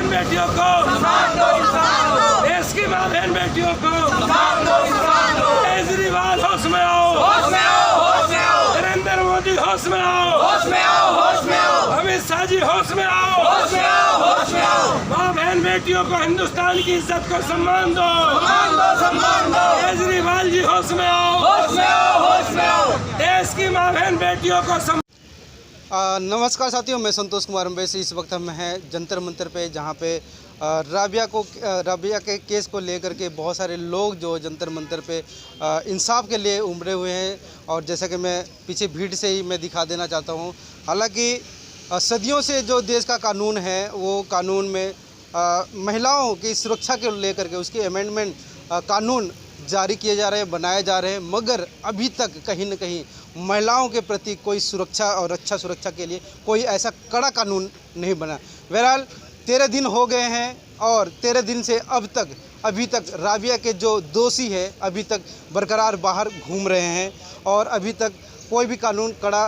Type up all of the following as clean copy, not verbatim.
बहन बेटियों को, देश की माँ बहन बेटियों को, केजरीवाल होश में आओ, नरेंद्र मोदी होश में आओ, अमित शाह जी होश में आओ, माँ बहन बेटियों को, हिंदुस्तान की इज्जत को सम्मान दो, केजरीवाल जी होश में आओ, देश की माँ बहन बेटियों को नमस्कार साथियों, मैं संतोष कुमार अम्बेसी। इस वक्त हम हैं जंतर मंतर पे, जहाँ पे राबिया के केस को लेकर के बहुत सारे लोग जो जंतर मंतर पे इंसाफ के लिए उमड़े हुए हैं। और जैसा कि मैं पीछे भीड़ से ही मैं दिखा देना चाहता हूँ, हालांकि सदियों से जो देश का कानून है वो कानून में महिलाओं की सुरक्षा के लेकर के उसकी अमेंडमेंट कानून जारी किए जा रहे हैं, बनाए जा रहे हैं, मगर अभी तक कहीं न कहीं महिलाओं के प्रति कोई सुरक्षा और रक्षा सुरक्षा के लिए कोई ऐसा कड़ा कानून नहीं बना। बहरहाल 13 दिन हो गए हैं और 13 दिन से अभी तक राबिया के जो दोषी है अभी तक बरकरार बाहर घूम रहे हैं और अभी तक कोई भी कानून कड़ा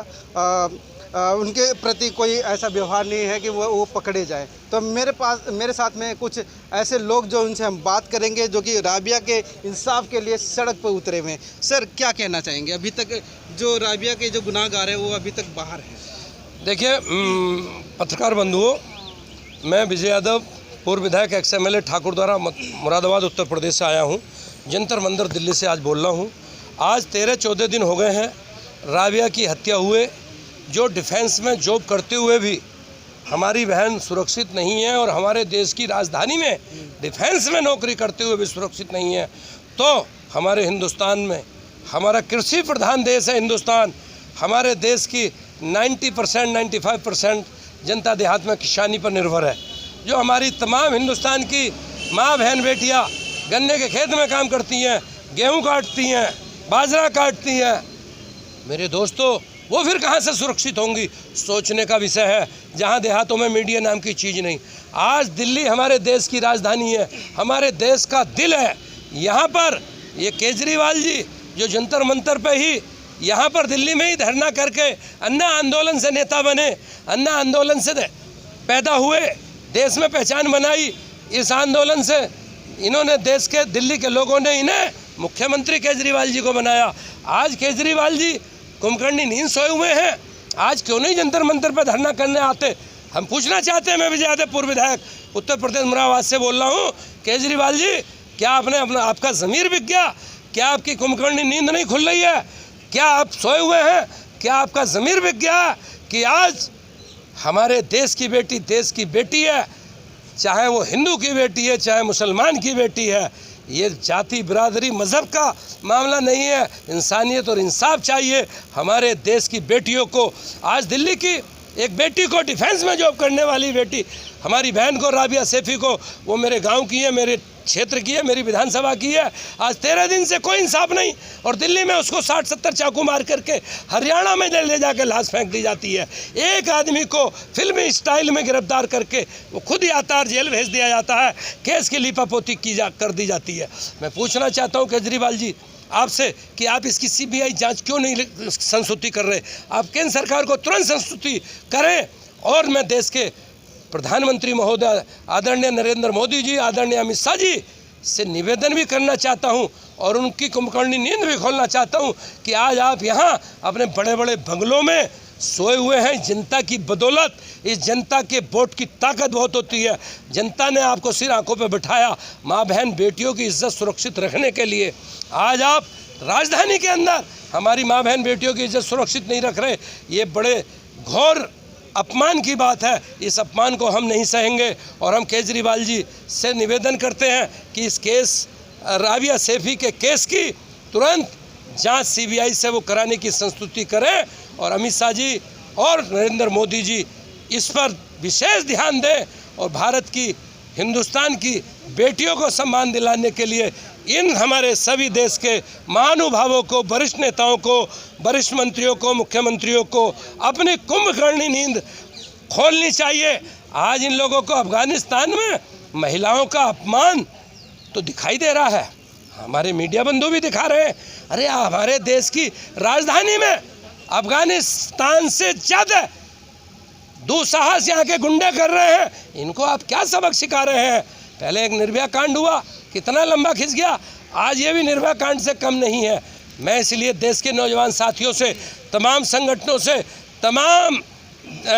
उनके प्रति कोई ऐसा व्यवहार नहीं है कि वो पकड़े जाए। तो मेरे साथ में कुछ ऐसे लोग जो उनसे हम बात करेंगे जो कि राबिया के इंसाफ के लिए सड़क पर उतरे हुए हैं। सर, क्या कहना चाहेंगे? अभी तक जो राबिया के जो गुनाहगार है वो अभी तक बाहर हैं। देखिए पत्रकार बंधुओं, मैं विजय यादव, पूर्व विधायक XMLA ठाकुर द्वारा मुरादाबाद उत्तर प्रदेश से आया हूँ। जंतर मंतर दिल्ली से आज बोल रहा हूँ। आज 13-14 दिन हो गए हैं राबिया की हत्या हुए। जो डिफेंस में जॉब करते हुए भी हमारी बहन सुरक्षित नहीं है और हमारे देश की राजधानी में डिफेंस में नौकरी करते हुए भी सुरक्षित नहीं है, तो हमारे हिंदुस्तान में, हमारा कृषि प्रधान देश है हिंदुस्तान, हमारे देश की 90% 95% जनता देहात में किसानी पर निर्भर है। जो हमारी तमाम हिंदुस्तान की माँ बहन बेटियाँ गन्ने के खेत में काम करती हैं, गेहूँ काटती हैं, बाजरा काटती हैं, मेरे दोस्तों वो फिर कहाँ से सुरक्षित होंगी? सोचने का विषय है। जहाँ देहातों में मीडिया नाम की चीज़ नहीं। आज दिल्ली हमारे देश की राजधानी है, हमारे देश का दिल है। यहाँ पर ये केजरीवाल जी जो जंतर मंतर पे ही यहाँ पर दिल्ली में ही धरना करके अन्ना आंदोलन से नेता बने, अन्ना आंदोलन से पैदा हुए, देश में पहचान बनाई। इस आंदोलन से इन्होंने देश के, दिल्ली के लोगों ने इन्हें मुख्यमंत्री केजरीवाल जी को बनाया। आज केजरीवाल जी कुंभकर्णी नींद सोए हुए हैं, आज क्यों नहीं जंतर मंतर पर धरना करने आते? हम पूछना चाहते हैं। मैं विजय यादव, पूर्व विधायक उत्तर प्रदेश मुरादाबाद से बोल रहा हूँ। केजरीवाल जी, क्या आपका ज़मीर बिक गया? क्या आपकी कुंभकर्णी नींद नहीं खुल रही है? क्या आप सोए हुए हैं? क्या आपका ज़मीर बिक गया कि आज हमारे देश की बेटी देश की बेटी है, चाहे वो हिंदू की बेटी है चाहे मुसलमान की बेटी है? ये जाति बिरादरी मज़हब का मामला नहीं है, इंसानियत और इंसाफ चाहिए। हमारे देश की बेटियों को, आज दिल्ली की एक बेटी को, डिफेंस में जॉब करने वाली बेटी हमारी बहन को, राबिया सेफी को, वो मेरे गांव की है, मेरे क्षेत्र की है, मेरी विधानसभा की है। आज 13 दिन से कोई इंसाफ नहीं और दिल्ली में उसको 60-70 चाकू मार करके हरियाणा में ले जाके लाश फेंक दी जाती है। एक आदमी को फिल्मी स्टाइल में गिरफ्तार करके वो खुद ही आता जेल भेज दिया जाता है, केस की लीपापोती कर दी जाती है। मैं पूछना चाहता हूँ केजरीवाल जी आपसे कि आप इसकी CBI जांच क्यों नहीं संस्तुति कर रहे? आप केंद्र सरकार को तुरंत संस्तुति करें। और मैं देश के प्रधानमंत्री महोदय आदरणीय नरेंद्र मोदी जी, आदरणीय अमित शाह जी से निवेदन भी करना चाहता हूं और उनकी कुंभकर्णी नींद भी खोलना चाहता हूं कि आज आप यहां अपने बड़े बड़े बंगलों में सोए हुए हैं जनता की बदौलत। इस जनता के वोट की ताकत बहुत होती है। जनता ने आपको सिर आंखों पर बिठाया माँ बहन बेटियों की इज्जत सुरक्षित रखने के लिए। आज आप राजधानी के अंदर हमारी माँ बहन बेटियों की इज्जत सुरक्षित नहीं रख रहे, ये बड़े घोर अपमान की बात है। इस अपमान को हम नहीं सहेंगे और हम केजरीवाल जी से निवेदन करते हैं कि इस केस, राबिया सेफी के केस की तुरंत जांच CBI से वो कराने की संस्तुति करें और अमित शाह जी और नरेंद्र मोदी जी इस पर विशेष ध्यान दें और भारत की, हिंदुस्तान की बेटियों को सम्मान दिलाने के लिए इन हमारे सभी देश के महानुभावों को, वरिष्ठ नेताओं को, वरिष्ठ मंत्रियों को, मुख्यमंत्रियों को अपनी कुंभकर्णी नींद खोलनी चाहिए। आज इन लोगों को अफगानिस्तान में महिलाओं का अपमान तो दिखाई दे रहा है, हमारे मीडिया बंधु भी दिखा रहे हैं। अरे हमारे देश की राजधानी में अफगानिस्तान से ज़्यादा दुस्साहस यहाँ के गुंडे कर रहे हैं, इनको आप क्या सबक सिखा रहे हैं? पहले एक निर्भया कांड हुआ, कितना लंबा खिंच गया, आज ये भी निर्भया कांड से कम नहीं है। मैं इसलिए देश के नौजवान साथियों से, तमाम संगठनों से, तमाम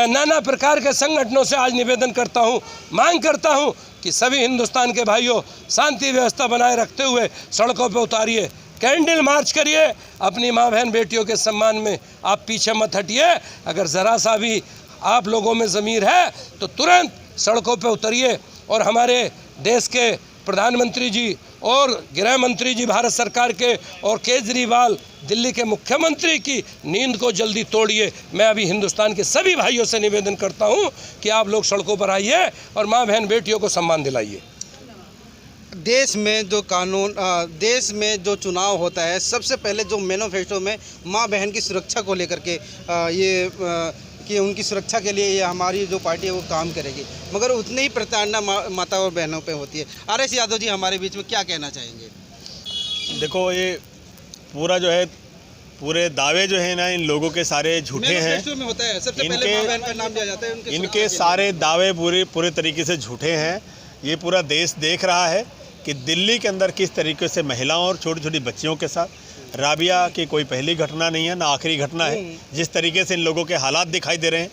नाना प्रकार के संगठनों से आज निवेदन करता हूँ, मांग करता हूँ कि सभी हिंदुस्तान के भाइयों शांति व्यवस्था बनाए रखते हुए सड़कों पर उतारिए, कैंडल मार्च करिए, अपनी माँ बहन बेटियों के सम्मान में आप पीछे मत हटिए। अगर ज़रा सा भी आप लोगों में ज़मीर है तो तुरंत सड़कों पर उतरिए और हमारे देश के प्रधानमंत्री जी और गृह मंत्री जी भारत सरकार के और केजरीवाल दिल्ली के मुख्यमंत्री की नींद को जल्दी तोड़िए। मैं अभी हिंदुस्तान के सभी भाइयों से निवेदन करता हूं कि आप लोग सड़कों पर आइए और मां बहन बेटियों को सम्मान दिलाइए। देश में जो कानून, देश में जो चुनाव होता है, सबसे पहले जो मैनिफेस्टो में माँ बहन की सुरक्षा को लेकर के कि उनकी सुरक्षा के लिए ये हमारी जो पार्टी है वो काम करेगी, मगर उतनी ही प्रताड़ना माता और बहनों पे होती है। आर.एस. यादव जी हमारे बीच में क्या कहना चाहेंगे? देखो, ये पूरा जो है, पूरे दावे जो है ना, इन लोगों के सारे झूठे हैं। मैनिफेस्टो में होता है सबसे पहले माँ बहन का नाम लिया जाता है, इनके सारे दावे पूरे तरीके से झूठे हैं। ये पूरा देश देख रहा है कि दिल्ली के अंदर किस तरीके से महिलाओं और छोटी छोटी बच्चियों के साथ, राबिया की कोई पहली घटना नहीं है ना आखिरी घटना है, जिस तरीके से इन लोगों के हालात दिखाई दे रहे हैं।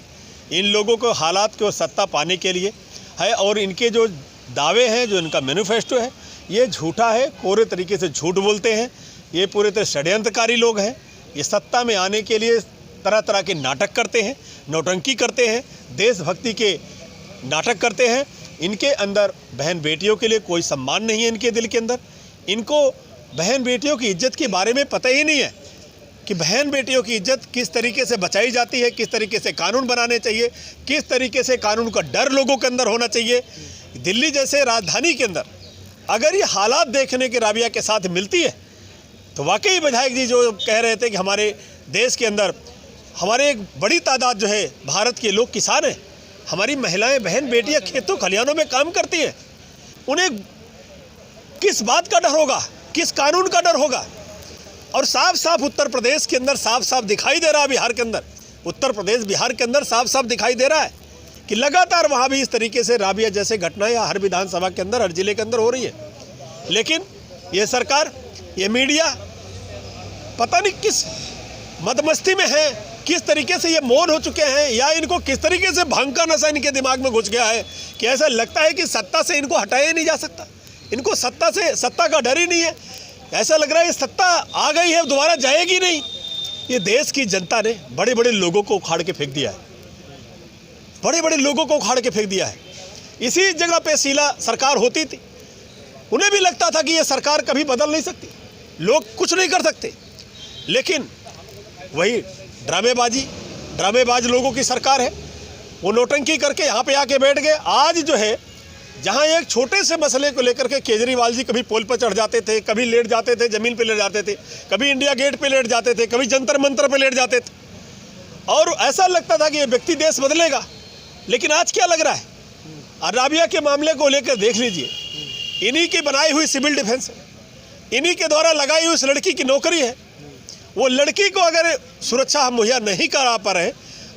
इन लोगों को हालात को सत्ता पाने के लिए है, और इनके जो दावे हैं, जो इनका मैनिफेस्टो है, ये झूठा है, पूरे तरीके से झूठ बोलते हैं। ये पूरे तरह षड्यंत्रकारी लोग हैं। ये सत्ता में आने के लिए तरह तरह के नाटक करते हैं, नौटंकी करते हैं, देशभक्ति के नाटक करते हैं। इनके अंदर बहन बेटियों के लिए कोई सम्मान नहीं है। इनके दिल के अंदर इनको बहन बेटियों की इज्जत के बारे में पता ही नहीं है कि बहन बेटियों की इज्जत किस तरीके से बचाई जाती है, किस तरीके से कानून बनाने चाहिए, किस तरीके से कानून का डर लोगों के अंदर होना चाहिए। दिल्ली जैसे राजधानी के अंदर अगर ये हालात देखने के राबिया के साथ मिलती है तो वाकई विधायक जी जो कह रहे थे कि हमारे देश के अंदर हमारे एक बड़ी तादाद जो है भारत के लोग किसान हैं, हमारी महिलाएं बहन बेटियां खेतों खलिहानों में काम करती हैं, उन्हें किस बात का डर होगा, किस कानून का डर होगा? और साफ साफ उत्तर प्रदेश के अंदर साफ साफ दिखाई दे रहा है, बिहार के अंदर, उत्तर प्रदेश बिहार के अंदर साफ साफ दिखाई दे रहा है कि लगातार वहाँ भी इस तरीके से राबिया जैसे घटनाएं हर विधानसभा के अंदर, हर जिले के अंदर हो रही है। लेकिन ये सरकार, ये मीडिया पता नहीं किस मदमस्ती में है, किस तरीके से ये मौन हो चुके हैं, या इनको किस तरीके से भांग का नशा इनके दिमाग में घुस गया है कि ऐसा लगता है कि सत्ता से इनको हटाया ही नहीं जा सकता। इनको सत्ता का डर ही नहीं है। ऐसा लग रहा है ये सत्ता आ गई है, दोबारा जाएगी नहीं। ये देश की जनता ने बड़े बड़े लोगों को उखाड़ के फेंक दिया है, बड़े बड़े लोगों को उखाड़ के फेंक दिया है। इसी जगह पे शीला सरकार होती थी, उन्हें भी लगता था कि ये सरकार कभी बदल नहीं सकती, लोग कुछ नहीं कर सकते, लेकिन वही ड्रामेबाज लोगों की सरकार है। वो नौटंकी करके यहाँ पे आके बैठ गए। आज जो है, जहाँ एक छोटे से मसले को लेकर के केजरीवाल जी कभी पोल पर चढ़ जाते थे, कभी लेट जाते थे, ज़मीन पे लेट जाते थे, कभी इंडिया गेट पे लेट जाते थे, कभी जंतर मंतर पे लेट जाते थे, और ऐसा लगता था कि ये व्यक्ति देश बदलेगा। लेकिन आज क्या लग रहा है? राबिया के मामले को लेकर देख लीजिए, इन्हीं की बनाई हुई सिविल डिफेंस है, इन्हीं के द्वारा लगाई हुई उस लड़की की नौकरी है। वो लड़की को अगर सुरक्षा हम मुहैया नहीं करा पा रहे,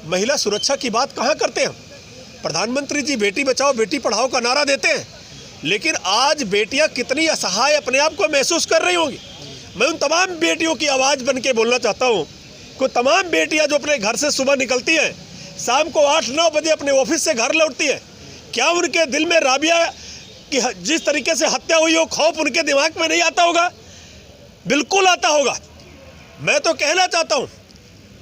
महिला सुरक्षा की बात कहाँ करते हैं? प्रधानमंत्री जी बेटी बचाओ बेटी पढ़ाओ का नारा देते हैं, लेकिन आज बेटियां कितनी असहाय अपने आप को महसूस कर रही होंगी। मैं उन तमाम बेटियों की आवाज़ बन के बोलना चाहता हूं कि तमाम बेटियां जो अपने घर से सुबह निकलती हैं, शाम को 8-9 बजे अपने ऑफिस से घर लौटती हैं, क्या उनके दिल में राबिया की जिस तरीके से हत्या हुई हो खौफ उनके दिमाग में नहीं आता होगा? बिल्कुल आता होगा। मैं तो कहना चाहता हूँ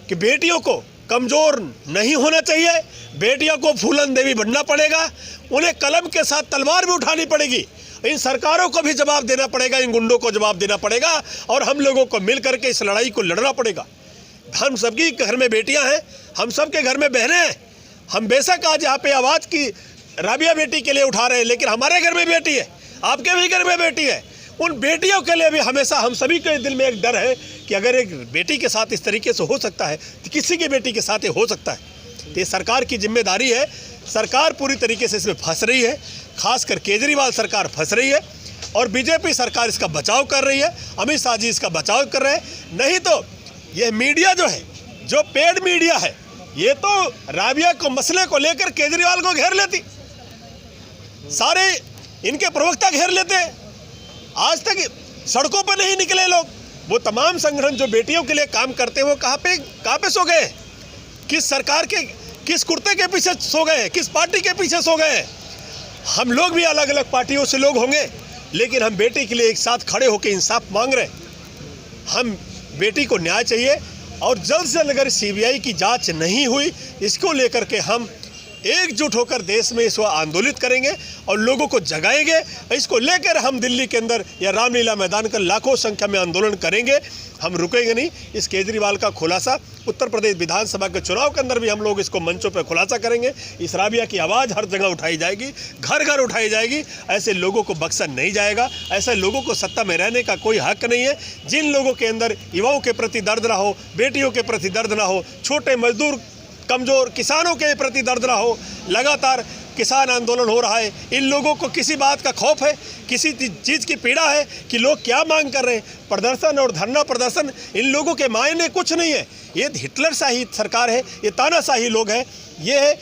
कि बेटियों को कमज़ोर नहीं होना चाहिए, बेटियों को फूलन देवी बनना पड़ेगा, उन्हें कलम के साथ तलवार भी उठानी पड़ेगी। इन सरकारों को भी जवाब देना पड़ेगा, इन गुंडों को जवाब देना पड़ेगा, और हम लोगों को मिल करके इस लड़ाई को लड़ना पड़ेगा। हम सबके घर में बेटियां हैं, हम सबके घर में बहनें हैं। हम बेशक आज यहाँ पे आवाज़ की राबिया बेटी के लिए उठा रहे हैं, लेकिन हमारे घर में बेटी है, आपके भी घर में बेटी है। उन बेटियों के लिए भी हमेशा हम सभी के दिल में एक डर है कि अगर एक बेटी के साथ इस तरीके से हो सकता है तो किसी की बेटी के साथ ये हो सकता है। तो ये सरकार की जिम्मेदारी है। सरकार पूरी तरीके से इसमें फंस रही है, खासकर केजरीवाल सरकार फंस रही है, और बीजेपी सरकार इसका बचाव कर रही है, अमित शाह जी इसका बचाव कर रहे हैं। नहीं तो यह मीडिया जो है, जो पेड मीडिया है, ये तो राबिया को मसले को लेकर केजरीवाल को घेर लेती, सारे इनके प्रवक्ता घेर लेते। आज तक सड़कों पर नहीं निकले लोग। वो तमाम संगठन जो बेटियों के लिए काम करते हैं वो कहाँ पे सो गए? किस सरकार के किस कुर्ते के पीछे सो गए? किस पार्टी के पीछे सो गए? हम लोग भी अलग अलग पार्टियों से लोग होंगे, लेकिन हम बेटी के लिए एक साथ खड़े होकर इंसाफ मांग रहे। हम बेटी को न्याय चाहिए और जल्द से जल्द अगर सीबीआई की जांच नहीं हुई, इसको लेकर के हम एकजुट होकर देश में इसको आंदोलित करेंगे और लोगों को जगाएंगे। इसको लेकर हम दिल्ली के अंदर या रामलीला मैदान का लाखों संख्या में आंदोलन करेंगे। हम रुकेंगे नहीं। इस केजरीवाल का खुलासा उत्तर प्रदेश विधानसभा के चुनाव के अंदर भी हम लोग इसको मंचों पर खुलासा करेंगे। इस राबिया की आवाज़ हर जगह उठाई जाएगी, घर घर उठाई जाएगी। ऐसे लोगों को बख्शा नहीं जाएगा। ऐसे लोगों को सत्ता में रहने का कोई हक नहीं है। जिन लोगों के अंदर युवाओं के प्रति दर्द ना हो, बेटियों के प्रति दर्द ना हो, छोटे मजदूर कमज़ोर किसानों के प्रति दर्द ना हो, लगातार किसान आंदोलन हो रहा है, इन लोगों को किसी बात का खौफ है, किसी चीज़ की पीड़ा है कि लोग क्या मांग कर रहे हैं? प्रदर्शन और धरना प्रदर्शन इन लोगों के मायने कुछ नहीं है। ये हिटलरशाही सरकार है, ये तानाशाही लोग हैं, ये है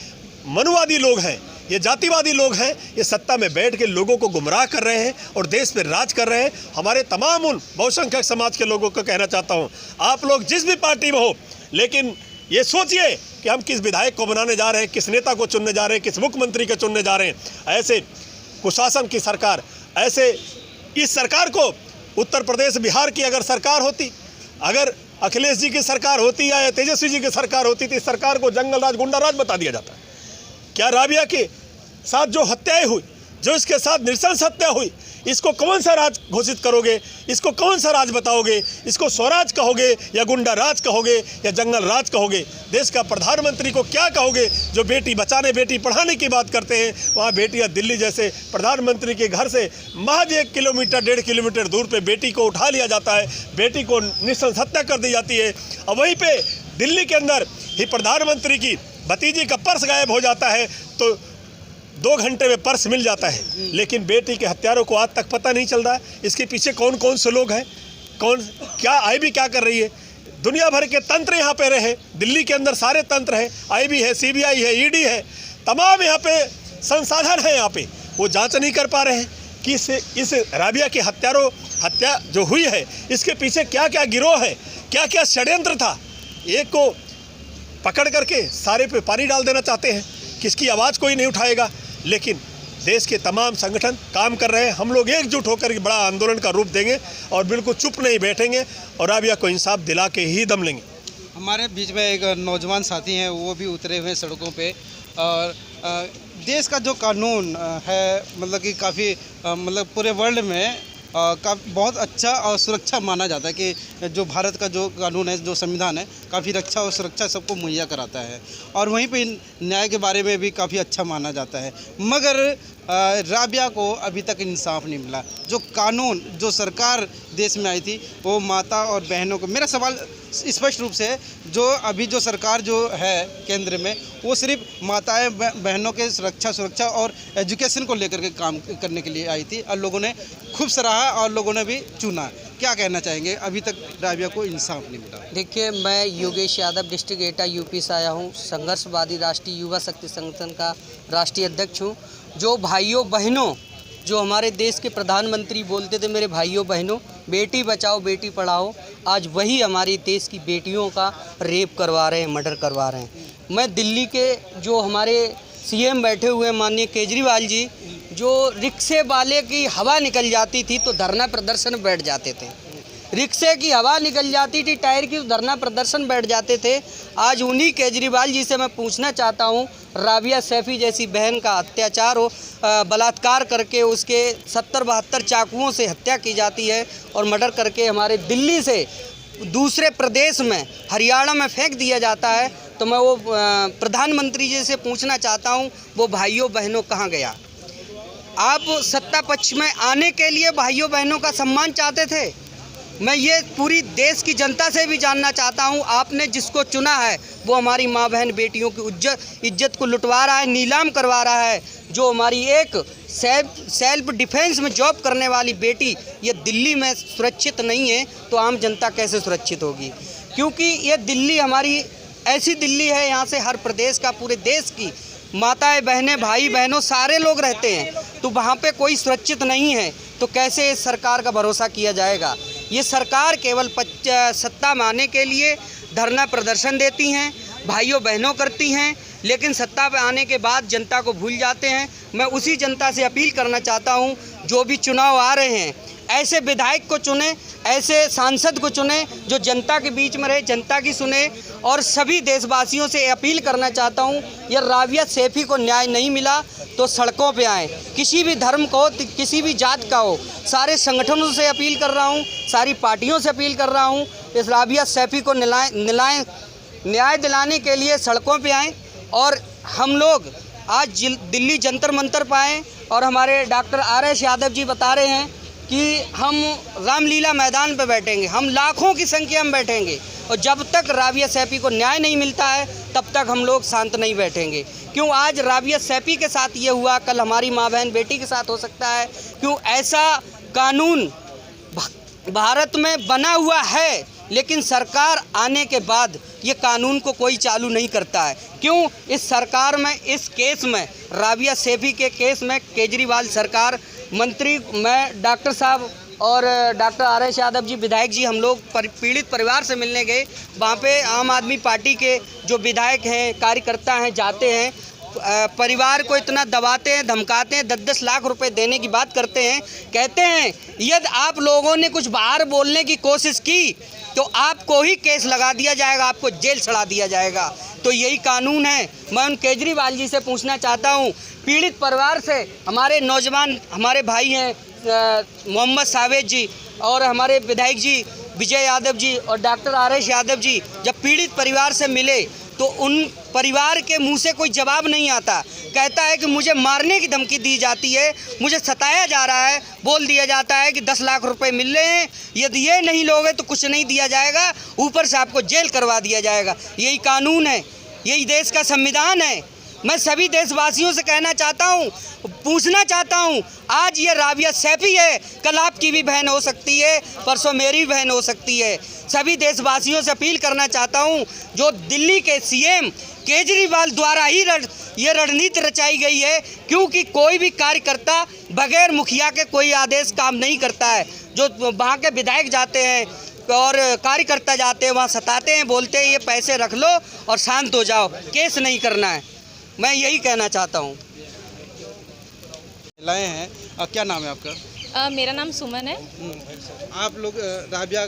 मनुवादी लोग हैं, ये जातिवादी लोग हैं। ये सत्ता में बैठ के लोगों को गुमराह कर रहे हैं और देश पर राज कर रहे हैं। हमारे तमाम उन बहुसंख्यक समाज के लोगों को कहना चाहता हूँ, आप लोग जिस भी पार्टी में हो, लेकिन ये सोचिए कि हम किस विधायक को बनाने जा रहे हैं, किस नेता को चुनने जा रहे हैं, किस मुख्यमंत्री को चुनने जा रहे हैं। ऐसे कुशासन की सरकार, ऐसे इस सरकार को उत्तर प्रदेश बिहार की अगर सरकार होती, अगर अखिलेश जी की सरकार होती या तेजस्वी जी की सरकार होती, तो इस सरकार को जंगल राज, गुंडा राज बता दिया जाता। क्या राबिया के साथ जो हत्याएं हुई, जो इसके साथ नृशंस हत्या हुई, इसको कौन सा राज घोषित करोगे? इसको कौन सा राज बताओगे? इसको स्वराज कहोगे या गुंडा राज कहोगे या जंगल राज कहोगे? देश का प्रधानमंत्री को क्या कहोगे जो बेटी बचाने, बेटी पढ़ाने की बात करते हैं? वहाँ बेटियाँ दिल्ली जैसे प्रधानमंत्री के घर से महज 1 किलोमीटर 1.5 किलोमीटर दूर पे बेटी को उठा लिया जाता है, बेटी को नृशंस हत्या कर दी जाती है। और वहीं पर दिल्ली के अंदर ही प्रधानमंत्री की भतीजी का पर्स गायब हो जाता है, तो 2 घंटे में पर्स मिल जाता है। लेकिन बेटी के हत्यारों को आज तक पता नहीं चल रहा है इसके पीछे कौन कौन से लोग हैं, कौन क्या आईबी क्या कर रही है। दुनिया भर के तंत्र यहाँ पे रहे, दिल्ली के अंदर सारे तंत्र हैं, आईबी है, सीबीआई है, ईडी है, तमाम यहाँ पे संसाधन है, यहाँ पे वो जांच नहीं कर पा रहे हैं कि इस राबिया के हत्या जो हुई है इसके पीछे क्या क्या गिरोह है, क्या क्या षड्यंत्र था। एक को पकड़ करके सारे पे पानी डाल देना चाहते हैं, किसकी आवाज़ कोई नहीं उठाएगा। लेकिन देश के तमाम संगठन काम कर रहे हैं। हम लोग एकजुट होकर बड़ा आंदोलन का रूप देंगे और बिल्कुल चुप नहीं बैठेंगे और राबिया को इंसाफ दिला के ही दम लेंगे। हमारे बीच में एक नौजवान साथी हैं, वो भी उतरे हुए हैं सड़कों पे। और देश का जो कानून है, मतलब कि काफ़ी मतलब पूरे वर्ल्ड में बहुत अच्छा और सुरक्षा माना जाता है कि जो भारत का जो कानून है, जो संविधान है, काफ़ी रक्षा और सुरक्षा सबको मुहैया कराता है। और वहीं पे न्याय के बारे में भी काफ़ी अच्छा माना जाता है। मगर राबिया को अभी तक इंसाफ नहीं मिला। जो कानून, जो सरकार देश में आई थी, वो माता और बहनों को, मेरा सवाल स्पष्ट रूप से है, जो अभी जो सरकार जो है केंद्र में, वो सिर्फ माताएं बहनों के सुरक्षा और एजुकेशन को लेकर के काम करने के लिए आई थी और लोगों ने खूब सराहा और लोगों ने भी चुना। क्या कहना चाहेंगे? अभी तक राबिया को इंसाफ नहीं मिला। देखिए, मैं योगेश यादव डिस्ट्रिक्ट एटा यूपी से आया हूँ। संघर्षवादी राष्ट्रीय युवा शक्ति संगठन का राष्ट्रीय अध्यक्ष हूँ। जो भाइयों बहनों, जो हमारे देश के प्रधानमंत्री बोलते थे, मेरे भाइयों बहनों, बेटी बचाओ बेटी पढ़ाओ, आज वही हमारे देश की बेटियों का रेप करवा रहे हैं, मर्डर करवा रहे हैं। मैं दिल्ली के जो हमारे सीएम बैठे हुए हैं माननीय केजरीवाल जी, जो रिक्शे वाले की हवा निकल जाती थी तो धरना प्रदर्शन में बैठ जाते थे। रिक्शे की हवा निकल जाती थी टायर की, तो धरना प्रदर्शन बैठ जाते थे। आज उन्हीं केजरीवाल जी से मैं पूछना चाहता हूँ, राबिया सैफी जैसी बहन का अत्याचार हो, बलात्कार करके उसके 70-72 चाकुओं से हत्या की जाती है और मर्डर करके हमारे दिल्ली से दूसरे प्रदेश में, हरियाणा में फेंक दिया जाता है। तो मैं वो प्रधानमंत्री जी से पूछना चाहता हूँ, वो भाइयों बहनों कहाँ गया? आप सत्ता पक्ष में आने के लिए भाइयों बहनों का सम्मान चाहते थे। मैं ये पूरी देश की जनता से भी जानना चाहता हूँ, आपने जिसको चुना है वो हमारी माँ बहन बेटियों की इज्जत को लुटवा रहा है, नीलाम करवा रहा है। जो हमारी एक सेल्फ डिफेंस में जॉब करने वाली बेटी ये दिल्ली में सुरक्षित नहीं है, तो आम जनता कैसे सुरक्षित होगी? क्योंकि ये दिल्ली हमारी ऐसी दिल्ली है, यहाँ से हर प्रदेश का, पूरे देश की माताएं बहनें भाई बहनों सारे लोग रहते हैं, तो वहाँ पे कोई सुरक्षित नहीं है, तो कैसे इस सरकार का भरोसा किया जाएगा। ये सरकार केवल सत्ता माने के लिए धरना प्रदर्शन देती हैं, भाइयों बहनों करती हैं, लेकिन सत्ता पे आने के बाद जनता को भूल जाते हैं। मैं उसी जनता से अपील करना चाहता हूँ, जो भी चुनाव आ रहे हैं ऐसे विधायक को चुने, ऐसे सांसद को चुने जो जनता के बीच में रहे, जनता की सुने। और सभी देशवासियों से अपील करना चाहता हूँ, यह राबिया सैफी को न्याय नहीं मिला तो सड़कों पे आएँ, किसी भी धर्म का हो, किसी भी जात का हो। सारे संगठनों से अपील कर रहा हूँ, सारी पार्टियों से अपील कर रहा हूँ, इस राबिया सैफी को न्याय दिलाने के लिए सड़कों पे आएँ। और हम लोग आज दिल्ली जंतर मंतर पर आए और हमारे डॉक्टर RS यादव जी बता रहे हैं कि हम रामलीला मैदान पर बैठेंगे, हम लाखों की संख्या में बैठेंगे, और जब तक राबिया सैफी को न्याय नहीं मिलता है तब तक हम लोग शांत नहीं बैठेंगे। क्यों आज राबिया सैफी के साथ ये हुआ, कल हमारी माँ बहन बेटी के साथ हो सकता है। क्यों ऐसा कानून भारत में बना हुआ है, लेकिन सरकार आने के बाद ये कानून को कोई चालू नहीं करता है। क्यों इस सरकार में, इस केस में, राबिया सैफी के केस में केजरीवाल सरकार, मंत्री, मैं, डॉक्टर साहब और डॉक्टर RS यादव जी विधायक जी, हम लोग पीड़ित परिवार से मिलने गए। वहाँ पे आम आदमी पार्टी के जो विधायक हैं, कार्यकर्ता हैं, जाते हैं, परिवार को इतना दबाते हैं, धमकाते हैं, 10-10 लाख रुपए देने की बात करते हैं। कहते हैं यदि आप लोगों ने कुछ बाहर बोलने की कोशिश की तो आपको ही केस लगा दिया जाएगा, आपको जेल चढ़ा दिया जाएगा। तो यही कानून है। मैं उन केजरीवाल जी से पूछना चाहता हूँ, पीड़ित परिवार से, हमारे नौजवान हमारे भाई हैं मोहम्मद सावेद जी और हमारे विधायक जी विजय यादव जी और डॉक्टर RS यादव जी जब पीड़ित परिवार से मिले तो उन परिवार के मुंह से कोई जवाब नहीं आता। कहता है कि मुझे मारने की धमकी दी जाती है, मुझे सताया जा रहा है, बोल दिया जाता है कि 10 लाख रुपए मिल रहे हैं, यदि ये नहीं लोगे तो कुछ नहीं दिया जाएगा, ऊपर से आपको जेल करवा दिया जाएगा। यही कानून है, यही देश का संविधान है। मैं सभी देशवासियों से कहना चाहता हूँ, पूछना चाहता हूँ, आज ये राबिया सैफी है, कल आपकी भी बहन हो सकती है, परसों मेरी भी बहन हो सकती है। सभी देशवासियों से अपील करना चाहता हूँ, जो दिल्ली के CM केजरीवाल द्वारा ही ये रणनीति रचाई गई है, क्योंकि कोई भी कार्यकर्ता बगैर मुखिया के कोई आदेश काम नहीं करता है। जो वहाँ के विधायक जाते हैं और कार्यकर्ता जाते हैं, वहाँ सताते हैं, बोलते हैं ये पैसे रख लो और शांत हो जाओ, केस नहीं करना है। मैं यही कहना चाहता हूँ। लाए हैं, क्या नाम है आपका? मेरा नाम सुमन है। आप लोग राबिया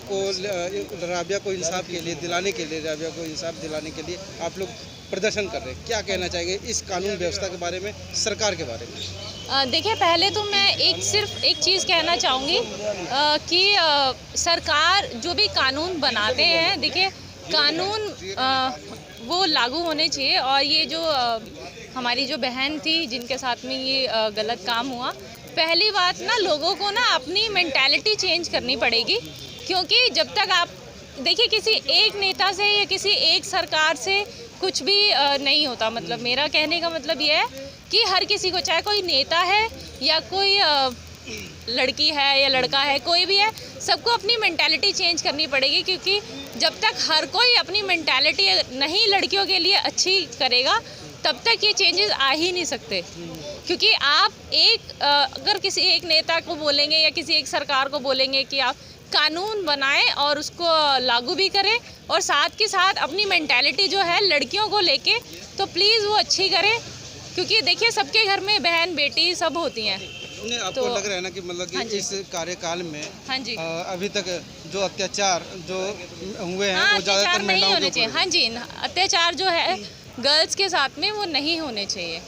को इंसाफ के लिए दिलाने के लिए, राबिया को इंसाफ दिलाने के लिए आप लोग प्रदर्शन कर रहे हैं, क्या कहना चाहेंगे इस कानून व्यवस्था के बारे में, सरकार के बारे में? देखिए, पहले तो मैं सिर्फ एक चीज़ कहना चाहूँगी कि सरकार जो भी कानून बनाते हैं, देखिए कानून वो लागू होने चाहिए। और ये जो हमारी जो बहन थी जिनके साथ में ये गलत काम हुआ, पहली बात ना लोगों को ना अपनी मेंटालिटी चेंज करनी पड़ेगी। क्योंकि जब तक आप देखिए किसी एक नेता से या किसी एक सरकार से कुछ भी नहीं होता। मतलब मेरा कहने का मतलब ये है कि हर किसी को, चाहे कोई नेता है या कोई लड़की है या लड़का है, कोई भी है, सबको अपनी मेंटालिटी चेंज करनी पड़ेगी। क्योंकि जब तक हर कोई अपनी मेंटालिटी नहीं लड़कियों के लिए अच्छी करेगा, तब तक ये चेंजेस आ ही नहीं सकते। क्योंकि आप अगर किसी एक नेता को बोलेंगे या किसी एक सरकार को बोलेंगे कि आप कानून बनाएं और उसको लागू भी करें, और साथ के साथ अपनी मेंटालिटी जो है लड़कियों को लेके, तो प्लीज़ वो अच्छी करें। क्योंकि देखिए सबके घर में बहन बेटी सब होती हैं। आपको लग रहा है ना कि मतलब कि इस कार्यकाल में हाँ जी अभी तक जो अत्याचार जो हुए हैं वो ज़्यादातर नहीं महिलाओं होने के चाहिए। हाँ जी, अत्याचार जो है गर्ल्स के साथ में वो नहीं होने चाहिए।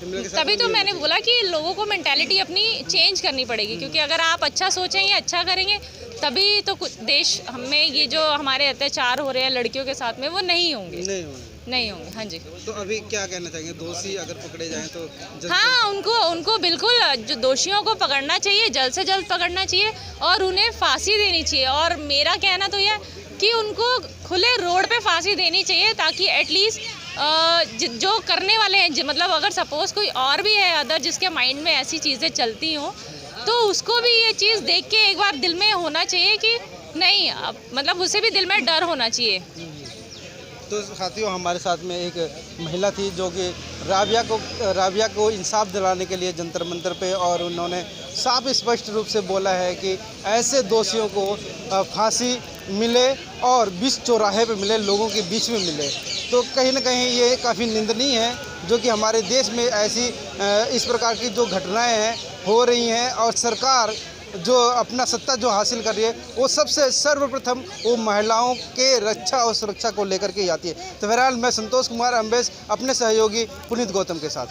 तभी तो मैंने बोला कि लोगों को मेंटालिटी अपनी चेंज करनी पड़ेगी। क्योंकि अगर आप अच्छा सोचेंगे, अच्छा करेंगे, तभी तो कुछ देश में ये जो हमारे अत्याचार हो रहे हैं लड़कियों के साथ में वो नहीं होंगे। हाँ जी। तो अभी क्या कहना चाहेंगे, दोषी अगर पकड़े जाएं तो? हाँ, उनको बिल्कुल जो दोषियों को पकड़ना चाहिए, जल्द से जल्द पकड़ना चाहिए और उन्हें फांसी देनी चाहिए। और मेरा कहना तो यह कि उनको खुले रोड पे फांसी देनी चाहिए, ताकि एटलीस्ट जो करने वाले हैं, मतलब अगर सपोज कोई और भी है अदर जिसके माइंड में ऐसी चीज़ें चलती हों, तो उसको भी ये चीज़ देख के एक बार दिल में होना चाहिए कि नहीं, मतलब उसे भी दिल में डर होना चाहिए। तो साथियों, हमारे साथ में एक महिला थी जो कि राबिया को इंसाफ दिलाने के लिए जंतर मंतर पे, और उन्होंने साफ स्पष्ट रूप से बोला है कि ऐसे दोषियों को फांसी मिले और बीच चौराहे पे मिले, लोगों के बीच में मिले। तो कहीं ना कहीं ये काफ़ी निंदनीय है जो कि हमारे देश में ऐसी इस प्रकार की जो घटनाएं हैं हो रही हैं, और सरकार जो अपना सत्ता जो हासिल कर रही है वो सबसे सर्वप्रथम वो महिलाओं के रक्षा और सुरक्षा को लेकर के आती है। तो बहरहाल मैं संतोष कुमार अम्बेश अपने सहयोगी पुनीत गौतम के साथ।